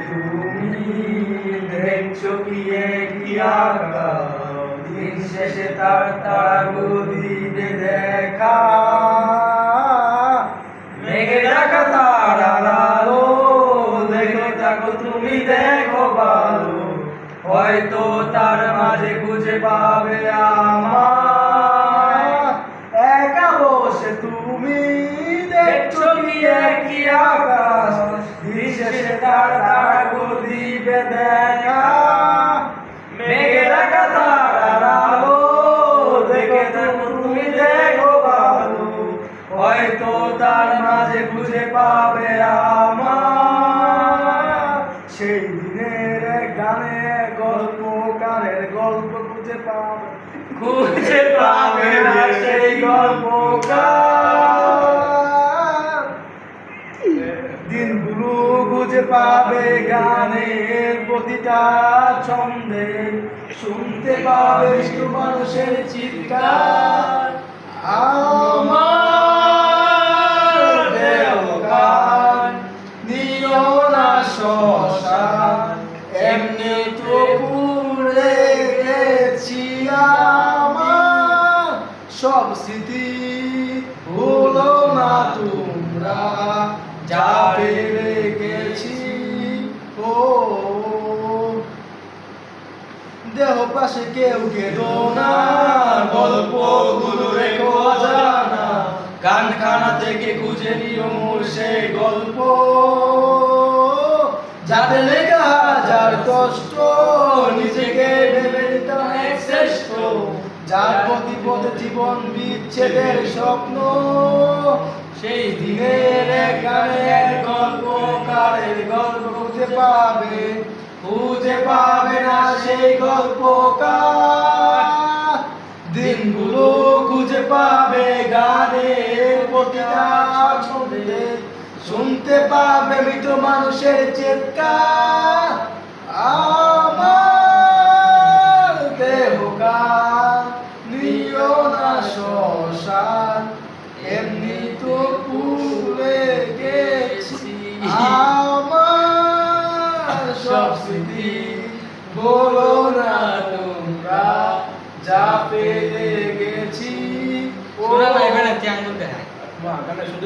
তুমি দেখছো কি একই আকাশ, দিন শেষে তার তারাগুলো দিবে দেখা। মেঘে ঢাকা তারার আলো দেখে থাকো তুমি, দেখো ভালো, হয়তো তার মাঝে খুঁজে পাবে আমার। একা বসে তুমি দেখছো কি একই আকাশ, দিন শেষে তার তারাগুলো দিবে দেখা। মেঘে ঢাকা তারার আলো দেখে থাকো তুমি, দেখো ভালো, হয়তো তার মাঝে খুঁজে পাবে আমার। সেই দিনের গানে গল্প গানের গল্প খুঁজে পাবে না সেই গল্পকার। দিনগুলো খুঁজে পাবে গানের প্রতিটা ছন্দে, শুনতে পাবে মানুষের চিৎকার। আমার দেহকার নিও না শ্মশান, এমনি তো পুড়ে গেছি আমার। সব স্মৃতি ভুলো না তোমরা, যা ফেলে গেছি। ও দেহ পাশে কেউ কেঁদো না, গল্পগুলো রেখো অজানা, গানখানা থেকে খুঁজে নিও মোর সেই গল্প। যাতে লেখা যার কষ্ট, নিজেকে ভেবে নিতাম এক শ্রেষ্ঠ, যার প্রতি পদে জীবন বিচ্ছেদের স্বপ্ন। সেই দিনের গানের গল্পকারের গল্প খুঁজে পাবে না সেই গল্পকার। দিনগুলো খুঁজে পাবে গানের প্রতিটা ছন্দে, শুনতে পাবে মৃত মানুষের চিৎকার। আমার দেহকার নিও না শ্মশান, এমনি তো পুড়ে গেছি আমার। সব স্মৃতি বলো না তোমরা, যা ফেলে গেছি।